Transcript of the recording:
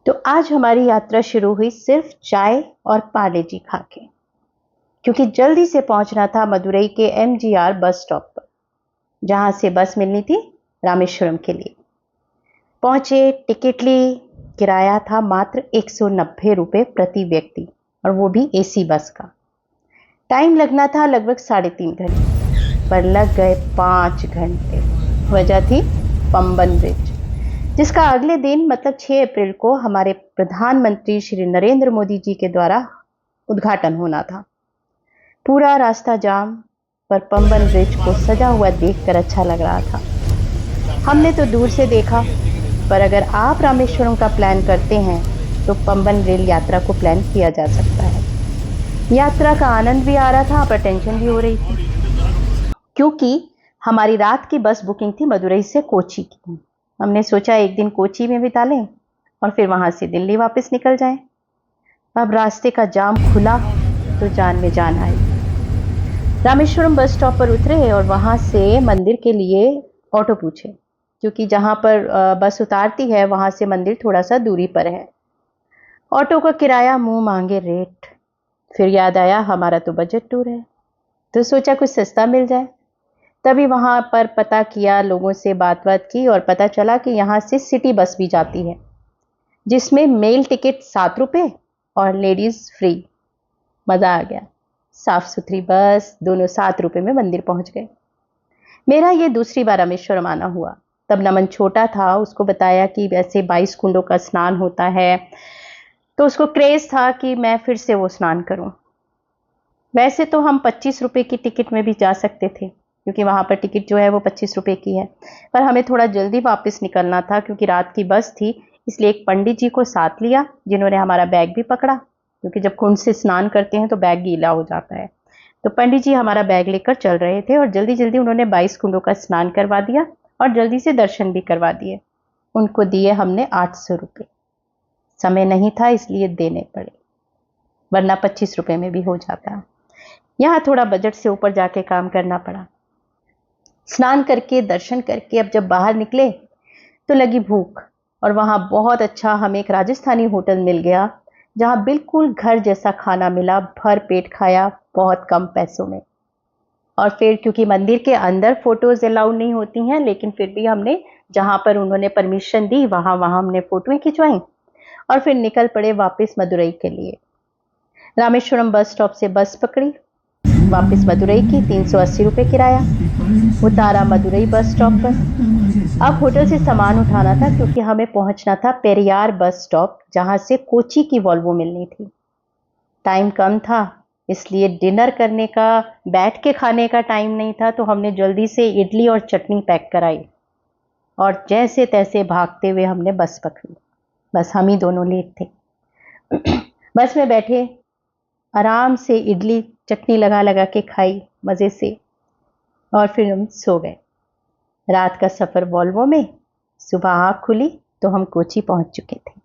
तो आज हमारी यात्रा शुरू हुई सिर्फ चाय और पार्ले जी खा के, क्योंकि जल्दी से पहुंचना था मदुरई के MGR बस स्टॉप पर, जहां से बस मिलनी थी रामेश्वरम के लिए। पहुंचे, टिकट ली, किराया था मात्र 190 रुपये प्रति व्यक्ति, और वो भी AC बस का। टाइम लगना था लगभग 3.5 घंटे, पर लग गए 5 घंटे। वजह थी पंबन ब्रिज, जिसका अगले दिन मतलब 6 अप्रैल को हमारे प्रधानमंत्री श्री नरेंद्र मोदी जी के द्वारा उद्घाटन होना था। पूरा रास्ता जाम, पर पंबन ब्रिज को सजा हुआ देखकर अच्छा लग रहा था। हमने तो दूर से देखा, पर अगर आप रामेश्वरम का प्लान करते हैं तो पंबन रेल यात्रा को प्लान किया जा सकता है। यात्रा का आनंद भी आ रहा था, पर टेंशन भी हो रही थी, क्योंकि हमारी रात की बस बुकिंग थी मदुरई से कोची की। हमने सोचा एक दिन कोची में बिता लें और फिर वहां से दिल्ली वापस निकल जाएं। अब रास्ते का जाम खुला तो जान में जान आई। रामेश्वरम बस स्टॉप पर उतरे और वहां से मंदिर के लिए ऑटो पूछे, क्योंकि जहां पर बस उतारती है वहां से मंदिर थोड़ा सा दूरी पर है। ऑटो का किराया मुंह मांगे रेट। फिर याद आया हमारा तो बजट टूर है, तो सोचा कुछ सस्ता मिल जाए। तभी वहां पर पता किया, लोगों से बात की और पता चला कि यहाँ से सिटी बस भी जाती है, जिसमें मेल टिकट 7 रुपये और लेडीज फ्री। मजा आ गया। साफ सुथरी बस, दोनों 7 रुपये में मंदिर पहुंच गए। मेरा ये दूसरी बार रामेश्वरम आना हुआ। तब नमन छोटा था, उसको बताया कि वैसे 22 कुंडों का स्नान होता है, तो उसको क्रेज था कि मैं फिर से वो स्नान करूं। वैसे तो हम 25 रुपये की टिकट में भी जा सकते थे, क्योंकि वहां पर टिकट जो है वो 25 रुपये की है, पर हमें थोड़ा जल्दी वापस निकलना था क्योंकि रात की बस थी। इसलिए एक पंडित जी को साथ लिया, जिन्होंने हमारा बैग भी पकड़ा, क्योंकि जब कुंड से स्नान करते हैं तो बैग गीला हो जाता है। तो पंडित जी हमारा बैग लेकर चल रहे थे और जल्दी जल्दी उन्होंने 22 कुंडों का स्नान करवा दिया और जल्दी से दर्शन भी करवा दिए। उनको दिए हमने 800 रुपये। समय नहीं था इसलिए देने पड़े, वरना 25 रुपये में भी हो जाता। यहाँ थोड़ा बजट से ऊपर जाके काम करना पड़ा। स्नान करके दर्शन करके अब जब बाहर निकले तो लगी भूख, और वहाँ बहुत अच्छा हमें एक राजस्थानी होटल मिल गया, जहाँ बिल्कुल घर जैसा खाना मिला। भर पेट खाया बहुत कम पैसों में। और फिर क्योंकि मंदिर के अंदर फोटोज अलाउड नहीं होती हैं, लेकिन फिर भी हमने जहाँ पर उन्होंने परमिशन दी वहाँ हमने फोटोएं खिंचवाई और फिर निकल पड़े वापस मदुरई के लिए। रामेश्वरम बस स्टॉप से बस पकड़ी, वापस मदुरई की। 380 रुपये किराया। उतारा मदुरई बस स्टॉप पर। अब होटल से सामान उठाना था, क्योंकि हमें पहुंचना था पेरियार बस स्टॉप, जहां से कोची की वॉल्वो मिलनी थी। टाइम कम था, इसलिए डिनर करने का, बैठ के खाने का टाइम नहीं था, तो हमने जल्दी से इडली और चटनी पैक कराई और जैसे तैसे भागते हुए हमने बस पकड़ी। बस हम ही दोनों लेट थे। बस में बैठे आराम से इडली चटनी लगा लगा के खाई मज़े से, और फिर हम सो गए। रात का सफ़र वॉल्वो में। सुबह आँख खुली तो हम कोची पहुंच चुके थे।